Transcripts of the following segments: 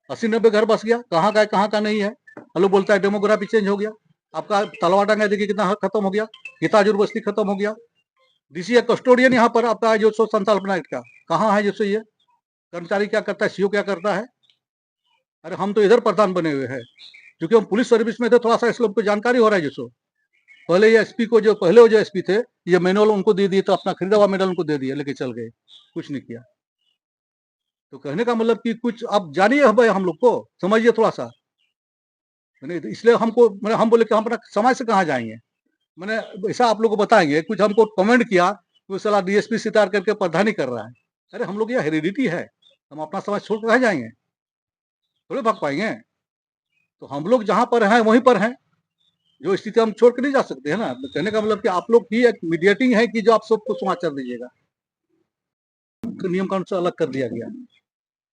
80-90 घर बस गया, कहाँ का है कहाँ का नहीं है। हम लोग बोलता है डेमोग्राफी चेंज हो गया, आपका तलवा डांगा देखिए कितना खत्म हो गया, गीताजुर बस्ती खत्म हो गया। डीसी है कस्टोडियन यहाँ पर आपका जो सो संताल प्लांट का कहाँ है, जैसे ये कर्मचारी क्या करता है, सीओ क्या करता है। अरे हम तो इधर प्रधान बने हुए हैं, क्योंकि हम पुलिस सर्विस में थे, थोड़ा सा इसलिए हमको जानकारी हो रहा है। जैसो पहले ये एसपी को, जो पहले वो जो एसपी थे, ये मैनुअल उनको दे दिए, तो अपना खरीदा हुआ मेडल उनको दे दिया, लेके चल गए, कुछ नहीं किया। तो कहने का मतलब कि कुछ आप जानिए हम लोग को, समझिए थोड़ा सा। मैंने तो इसलिए हमको, मैंने हम बोले कि हम अपना समाज से कहाँ जाएंगे। मैंने ऐसा आप लोग को बताएंगे, कुछ हमको कमेंट किया वो साला डीएसपी सितार करके प्रधानी कर रहा है। अरे हम लोग, ये हेरिडिटी है, हम अपना समाज छोड़ कर रह जाएंगे, थोड़े भाग पाएंगे। तो हम लोग जहाँ पर हैं वहीं पर हैं, जो स्थिति हम छोड़ के नहीं जा सकते है ना। तो कहने का मतलब कि आप लोग ही एक मीडिएटिंग है कि जो आप सबको समाचार दीजिएगा, तो नियम कानून से अलग कर दिया गया।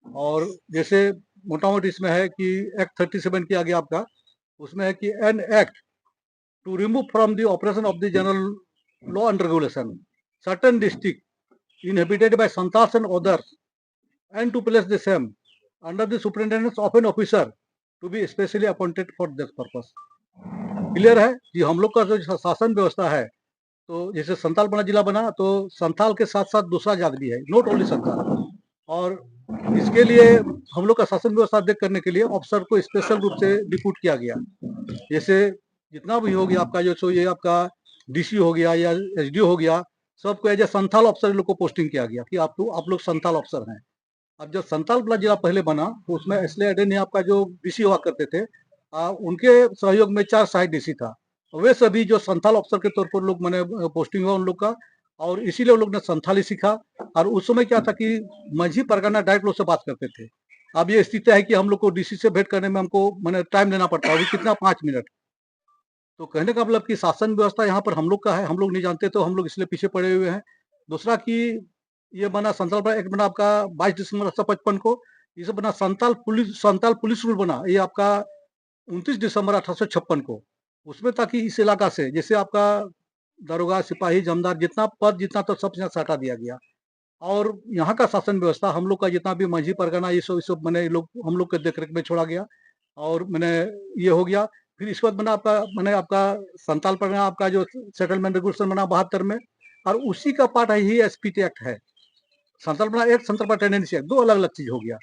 और जैसे मोटा मोटी इसमें है कि एक्ट 37 किया गया आपका, उसमें है कि an act to remove from the operation of the general law and regulation certain district inhabited by Santals and others, and to place the same under the superintendence of an officer to be specially appointed for this purpose। Clear है कि हम लोग का जो शासन व्यवस्था है, तो जैसे संताल बना जिला बना, तो संताल के साथ साथ दूसरा जात भी है, नॉट ओनली संताल। और इसके लिए हम लोग का शासन व्यवस्था देख करने के लिए ऑफिसर को स्पेशल रूप से डिप्यूट किया गया। जैसे जितना भी हो गया आपका, जो सो ये आपका डीसी हो गया या एसडीओ हो गया, सबको एज ए संथाल ऑफिसर लोग को पोस्टिंग किया गया कि आप लोग संथाल ऑफिसर हैं। अब जब संथाल बड़ा जिला पहले बना, तो उसमें एसले एडेन आपका जो डीसी हुआ करते थे, उनके सहयोग में 4 सहायक डीसी था। वे सभी जो संथाल अफसर के तौर पर लोग मैंने पोस्टिंग हुआ उन लोग का, और इसीलिए उन लोग ने संथाली सीखा। और उस समय क्या था कि मंझी परगना डायरेक्ट लोग से बात करते थे। अब ये स्थिति है कि हम लोग को डीसी से भेंट करने में हमको मैंने टाइम देना पड़ता है, अभी कितना 5 मिनट। तो कहने का मतलब कि शासन व्यवस्था यहाँ पर हम लोग का है, हम लोग नहीं जानते, तो हम लोग इसलिए पीछे पड़े हुए हैं। दूसरा कि ये बना संथाल बना एक्ट बना आपका 22 दिसंबर 1855 को। इसे बना संताल पुलिस रूल बना ये आपका 29 दिसंबर 1856 को। उसमें ताकि इस इलाका से जैसे आपका दारोगा सिपाही जमदार जितना पद जितना, तो सब यहाँ से हटा दिया गया। और यहाँ का शासन व्यवस्था हम लोग का जितना भी मंझी परगना ये सब मैंने लोग हम लोग के देखरेख में छोड़ा गया। और मैंने ये हो गया। फिर इसके बाद बना आपका, मैंने आपका संताल परगना आपका जो सेटलमेंट रेगुलेशन बना 72 में, और उसी का पार्ट है ही एसपीटी एक्ट है। संतालपना एक्ट, संतालपना टेंडेंसी एक्ट, दो अलग अलग चीज हो गया।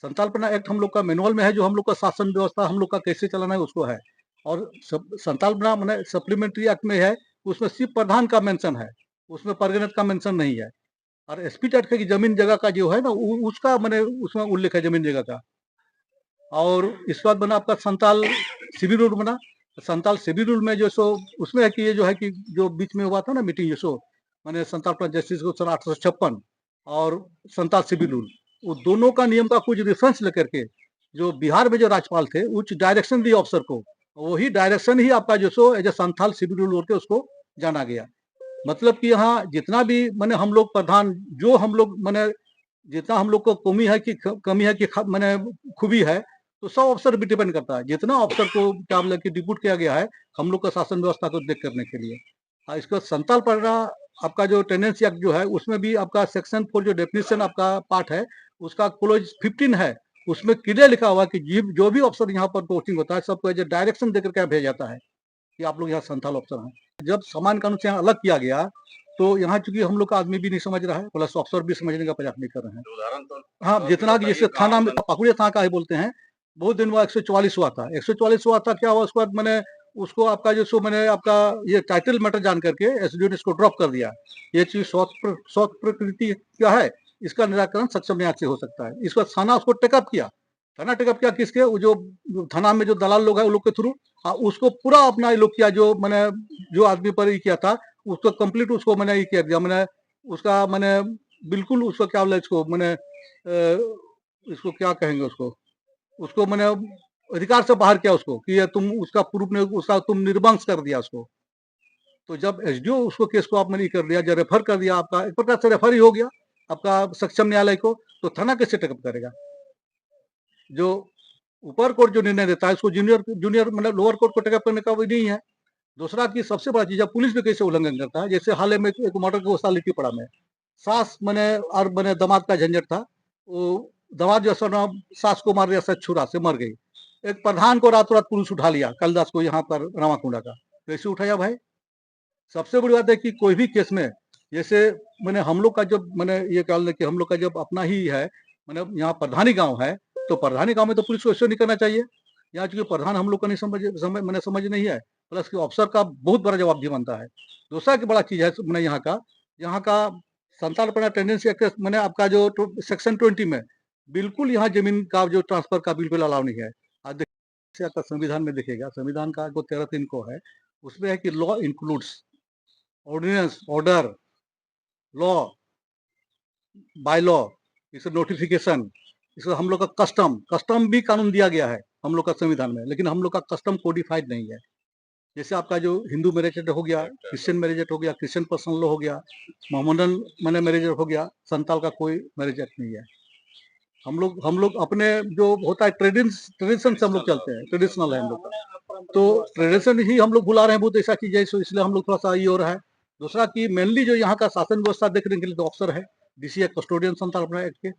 संतालपना एक्ट हम लोग का मैनुअल में है, जो हम लोग का शासन व्यवस्था हम लोग का कैसे चलाना है उसको है। और संतालपना मैंने सप्लीमेंट्री एक्ट में है, उसमें सिर्फ प्रधान का मेंशन है, उसमें परगनेट का मेंशन नहीं है। और एसपी एक्ट की जमीन जगह का जो है ना, उसका मैंने उसमें उल्लेख है जमीन जगह का। और इस बात बना आपका संताल सिविल रूल बना। संताल सिविल रूल में जो सो उसमें है कि ये जो है कि जो बीच में हुआ था ना मीटिंग, जो सो मैंने संताल जस्टिस को सन 1856 और संताल सिविल रूल, वो दोनों का नियम का कुछ रेफरेंस लेकर के जो बिहार में जो राज्यपाल थे उच्च डायरेक्शन दी ऑफिसर को, वही डायरेक्शन ही आपका जो so as a Santhal civil rule के उसको जाना गया। मतलब कि यहाँ जितना भी मैंने हम लोग प्रधान, जो हम लोग मैंने जितना हम लोग को कमी है कि कमी है कि मैंने खूबी है, तो सब अफसर भी डिपेंड करता है। जितना अफसर को क्या बोले कि डिप्यूट किया गया है हम लोग का शासन व्यवस्था को देख करने के लिए। इसका संताल पढ़ना आपका जो टेंडेंसी एक्ट जो है, उसमें भी आपका सेक्शन 4 जो डेफिनेशन आपका पार्ट है, उसका क्लोज 15 है। उसमें क्लियर लिखा हुआ है कि जो भी अफसर यहाँ पर पोस्टिंग होता है सबको एज डायरेक्शन देकर के भेजा जाता है कि आप लोग यहाँ संथाल अफसर हैं। जब सामान्य कानून से यहाँ अलग किया गया, तो यहाँ चूंकि हम लोग का आदमी भी नहीं समझ रहा है, प्लस अफसर भी समझने का प्रयास नहीं कर रहे हैं। उदाहरण तो हाँ, जितना कि जैसे थाना में पकुड़िया थाना का ही बोलते हैं, बहुत दिन हुआ 144 हुआ था। 144 हुआ था, क्या हुआ उसके बाद मैंने उसको आपका जो सो मैंने आपका ये टाइटल मैटर जान करके एसडीओ ने इसको ड्रॉप कर दिया। ये चीज स्वत प्रकृति क्या है, इसका निराकरण सक्षम न्याय से हो सकता है। इसको थाना उसको टेकअप किया। थाना टेकअप किया किसके, वो जो थाना में जो दलाल लोग है उन लोग के थ्रू। उसको पूरा अपना ये लोग किया, जो मैंने जो आदमी पर ये किया था उसको कंप्लीट उसको मैंने ये किया दिया। मैंने उसका मैंने बिल्कुल उसको क्या बोला, इसको मैंने इसको क्या कहेंगे, उसको उसको मैंने अधिकार से बाहर किया उसको कि ये तुम उसका प्रूफ नहीं, उसका तुम निर्वंश कर दिया उसको। तो जब एसडीओ उसको केस को आप मैंने कर दिया, जब रेफर कर दिया, आपका एक प्रकार से रेफर ही हो गया आपका सक्षम न्यायालय को, तो थाना कैसे टेकअप करेगा। जो ऊपर कोर्ट जो निर्णय देता है उसको जूनियर जूनियर मतलब लोअर कोर्ट को टेकअप करने का वो नहीं है। दूसरा की सबसे बड़ा चीज है, पुलिस भी कैसे उल्लंघन करता है। जैसे हाल में एक मर्डर की गोसा लिखी पड़ा में, सास मैंने और मैंने दामाद का झंझट था। वो दवा जो है ना सास को मार दिया, सच छुरा से मर गई। एक प्रधान को रातों रात पुलिस उठा लिया, कालिदास को यहाँ पर रामाकुंडा का, कैसे उठाया भाई? सबसे बड़ी बात है कि कोई भी केस में जैसे मैंने हम लोग का जब मैंने ये कह लें कि हम लोग का जब अपना ही है, मैंने यहाँ प्रधानी गांव है, तो प्रधानी गांव में तो पुलिस को ऐसे नहीं करना चाहिए। यहाँ चूंकि प्रधान हम लोग का नहीं मैंने समझ नहीं है, प्लस कि ऑफिसर का बहुत बड़ा जवाबदेही बनता है। दूसरा की बड़ा चीज है मैंने यहाँ का संतालपना टेंडेंसी एक्ट मैंने आपका जो सेक्शन 20 में बिल्कुल यहाँ जमीन का जो ट्रांसफर का बिल्कुल अलाउ नहीं है। आज देखिए आपका संविधान में देखिएगा, संविधान का जो 13(3) को है, उसमें है कि law includes ordinance, order, law, by law, इस नोटिफिकेशन, इसको हम लोग का कस्टम भी कानून दिया गया है हम लोग का संविधान में, लेकिन हम लोग का कस्टम कोडिफाइड नहीं है। जैसे आपका जो हिंदू मैरिज एक्ट हो गया, क्रिश्चियन मैरिज एक्ट हो गया, क्रिश्चियन पर्सनल लॉ हो गया, मोहम्मदन मैंने मैरिज एक्ट हो गया, संताल का कोई मैरिज एक्ट नहीं है। हम लोग अपने जो होता है ट्रेडिशन से हम लोग चलते हैं, ट्रेडिशनल है हम लोग का, तो ट्रेडिशन ही हम लोग भुला रहे हैं बहुत ऐसा चीज है, इसलिए हम लोग थोड़ा सा ये हो रहा है। दूसरा कि मेनली जो यहाँ का शासन व्यवस्था देखने के लिए तो अफसर है, डीसी है, कस्टोडियन संथाल अपना एक्ट के,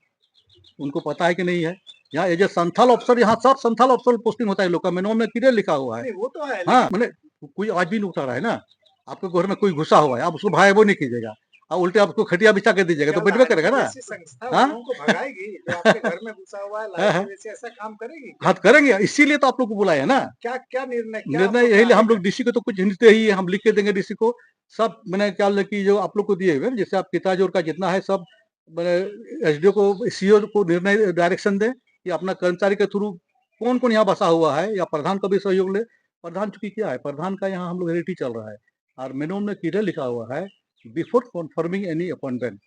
उनको पता है कि नहीं है। यहाँ एज ए संथाल ऑफिसर, यहाँ सब संथाल ऑफिसर पोस्टिंग होता है लोग का, मेनू में क्लियर लिखा हुआ है। वो तो है, हाँ, मैंने कोई आज भी नहीं उठा रहा है ना, आपके घर में कोई घुसा हुआ है, आप उसको भाई वो नहीं कीजिएगा, आप उल्टे आपको खटिया बिछा के दीजिएगा तो बैठबे करेगा ना। संस्था हाँ? उन लोगों को भगाएगी जो आपके घर में घुसा हुआ है, लाइट वैसे ऐसा काम करेगी क्या? हाँ करेंगे, इसीलिए तो आप लोग को बुलाया है ना। क्या क्या निर्णय निर्णय यही हम लोग डीसी को तो कुछ हिंदते ही है, हम लिख के देंगे डीसी को सब। मैंने क्या कि जो आप लोग को दिए हुए जैसे आप किताजोर का जितना है सब, मैंने एसडीओ को, सीओ को निर्णय डायरेक्शन दें कि अपना कर्मचारी के थ्रू कौन कौन यहाँ बसा हुआ है, या प्रधान का भी सहयोग ले। प्रधान चूंकि क्या है, प्रधान का यहाँ हम लोग हेरिटी चल रहा है, और मेनू में क्लियर लिखा हुआ है, before confirming any appointment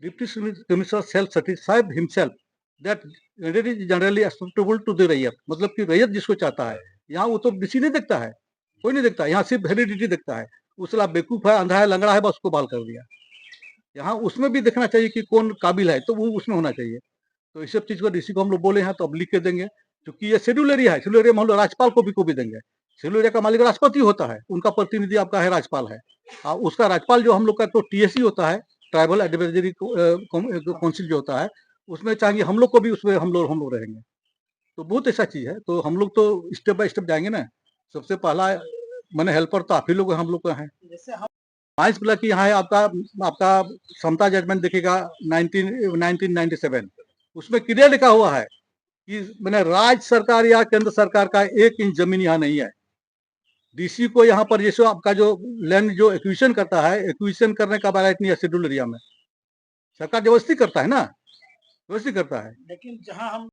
deputy commissioner self certified himself that it is generally acceptable to the raiyat. मतलब कि रैयत जिसको चाहता है, यहाँ वो तो डीसी नहीं देखता है, कोई नहीं देखता, यहाँ सिर्फ हेरिडिटी देखता है। उसला बेवकूफ है, अंधा है, लंगड़ा है, बस उसको बाल कर दिया। यहाँ उसमें भी देखना चाहिए कि कौन काबिल है, तो वो उसमें होना चाहिए। तो इस सब चीज को डीसी को हम लोग बोले हैं, तो अब लिख के देंगे, क्योंकि ये शेड्यूल एरिया है। शेड्यूल एरिया में हम लोग राज्यपाल को भी देंगे। शेड्यूल एरिया का मालिक राष्ट्रपति होता है, उनका प्रतिनिधि आपका है राज्यपाल है, और उसका राज्यपाल जो हम लोग का तो टीएससी होता है, ट्राइबल एडवाइजरी काउंसिल जो होता है, उसमें चाहिए हम लोग को भी, उसमें हम लोग रहेंगे। तो बहुत ऐसा चीज है, तो हम लोग तो स्टेप बाय स्टेप जाएंगे ना। सबसे पहला मैंने हेल्पर तो आप ही लोग हम लोग का है। माइंस ब्लॉक की यहाँ है आपका आपका समता जजमेंट देखिएगा 1997, उसमें क्लियर लिखा हुआ है कि मैंने राज्य सरकार या केंद्र सरकार का 1 इंच जमीन यहाँ नहीं है। डीसी को यहाँ पर जैसे आपका जो लैंड जो एक्विजिशन करता है, एक्विजिशन करने का राइट नहीं है शेड्यूल एरिया में। सरकार जबरदस्ती करता है ना, जबरदस्ती करता है। लेकिन जहां हम